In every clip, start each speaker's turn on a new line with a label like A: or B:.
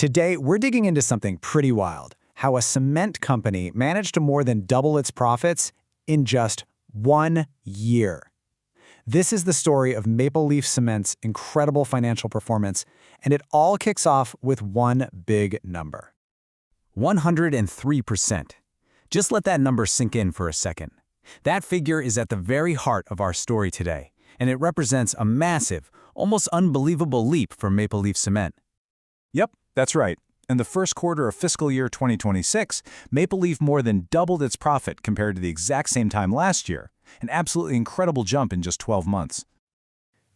A: Today, we're digging into something pretty wild, how a cement company managed to more than double its profits in just 1 year. This is the story of Maple Leaf Cement's incredible financial performance, and it all kicks off with one big number. 103%. Just let that number sink in for a second. That figure is at the very heart of our story today, and it represents a massive, almost unbelievable leap for Maple Leaf Cement.
B: Yep, that's right. In the first quarter of fiscal year 2026, Maple Leaf more than doubled its profit compared to the exact same time last year, an absolutely incredible jump in just 12 months.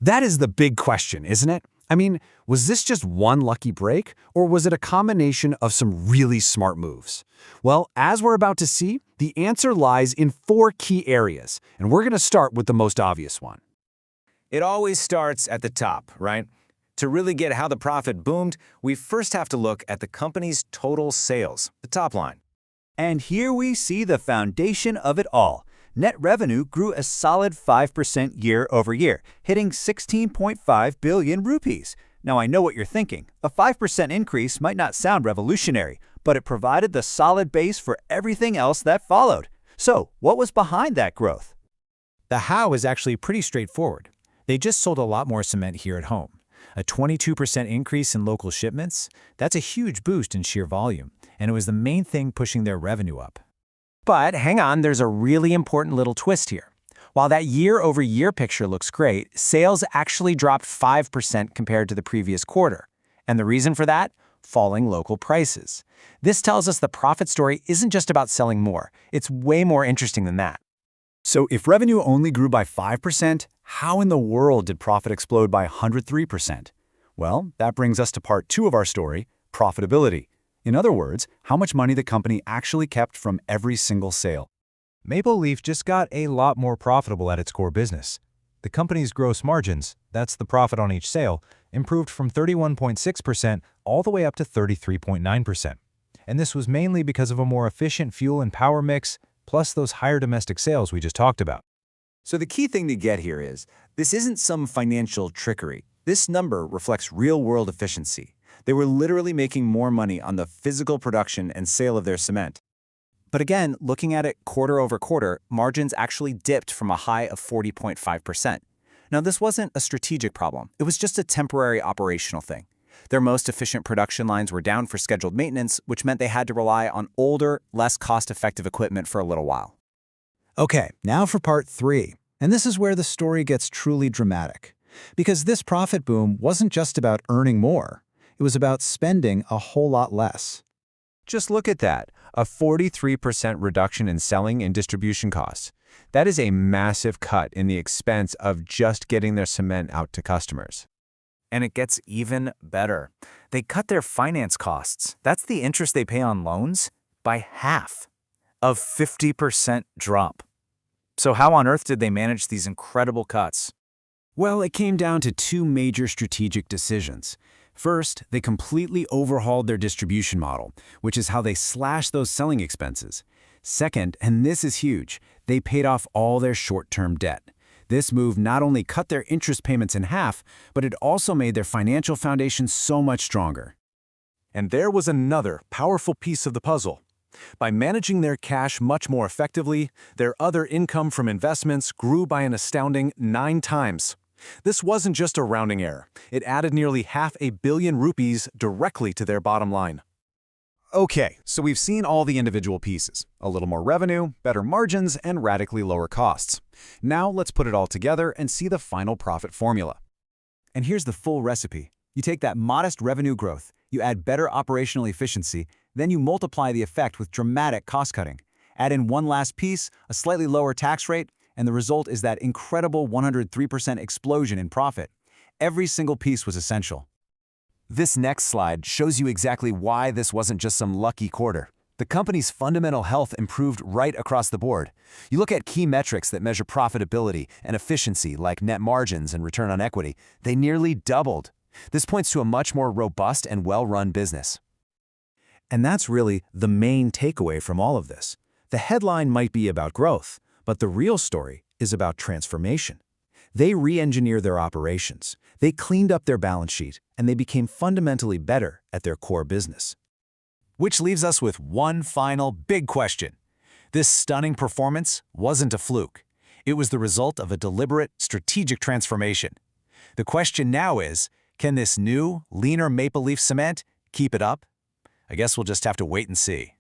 A: That is the big question, isn't it? I mean, was this just one lucky break, or was it a combination of some really smart moves? Well, as we're about to see, the answer lies in 4 key areas, and we're going to start with the most obvious one.
C: It always starts at the top, right? To really get how the profit boomed, we first have to look at the company's total sales, the top line.
D: And here we see the foundation of it all. Net revenue grew a solid 5% year over year, hitting 16.5 billion rupees. Now I know what you're thinking. A 5% increase might not sound revolutionary, but it provided the solid base for everything else that followed. So, what was behind that growth?
A: The how is actually pretty straightforward. They just sold a lot more cement here at home. A 22% increase in local shipments, that's a huge boost in sheer volume, and it was the main thing pushing their revenue up. But hang on, there's a really important little twist here. While that year-over-year picture looks great, sales actually dropped 5% compared to the previous quarter. And the reason for that? Falling local prices. This tells us the profit story isn't just about selling more. It's way more interesting than that. So if revenue only grew by 5%, how in the world did profit explode by 103%? Well, that brings us to part 2 of our story, profitability. In other words, how much money the company actually kept from every single sale.
B: Maple Leaf just got a lot more profitable at its core business. The company's gross margins, that's the profit on each sale, improved from 31.6% all the way up to 33.9%. And this was mainly because of a more efficient fuel and power mix, plus those higher domestic sales we just talked about.
C: So the key thing to get here is, this isn't some financial trickery. This number reflects real-world efficiency. They were literally making more money on the physical production and sale of their cement. But again, looking at it quarter over quarter, margins actually dipped from a high of 40.5%. Now, this wasn't a strategic problem. It was just a temporary operational thing. Their most efficient production lines were down for scheduled maintenance, which meant they had to rely on older, less cost-effective equipment for a little while.
A: Okay, now for part 3. And this is where the story gets truly dramatic. Because this profit boom wasn't just about earning more. It was about spending a whole lot less.
B: Just look at that, a 43% reduction in selling and distribution costs. That is a massive cut in the expense of just getting their cement out to customers.
C: And it gets even better. They cut their finance costs, that's the interest they pay on loans, by half. A 50% drop. So how on earth did they manage these incredible cuts?
A: Well, it came down to 2 major strategic decisions. First, they completely overhauled their distribution model, which is how they slashed those selling expenses. Second, and this is huge, they paid off all their short-term debt. This move not only cut their interest payments in half, but it also made their financial foundation so much stronger.
B: And there was another powerful piece of the puzzle. By managing their cash much more effectively, their other income from investments grew by an astounding 9 times. This wasn't just a rounding error. It added nearly ₹500 million directly to their bottom line. Okay, so we've seen all the individual pieces. A little more revenue, better margins, and radically lower costs. Now let's put it all together and see the final profit formula.
A: And here's the full recipe. You take that modest revenue growth, you add better operational efficiency, then you multiply the effect with dramatic cost-cutting. Add in one last piece, a slightly lower tax rate, and the result is that incredible 103% explosion in profit. Every single piece was essential. This next slide shows you exactly why this wasn't just some lucky quarter. The company's fundamental health improved right across the board. You look at key metrics that measure profitability and efficiency, like net margins and return on equity, they nearly doubled. This points to a much more robust and well-run business. And that's really the main takeaway from all of this. The headline might be about growth, but the real story is about transformation. They re-engineer their operations.
B: They cleaned up their balance sheet, and they became fundamentally better at their core business.
A: Which leaves us with one final big question. This stunning performance wasn't a fluke. It was the result of a deliberate, strategic transformation. The question now is, can this new, leaner Maple Leaf Cement keep it up? I guess we'll just have to wait and see.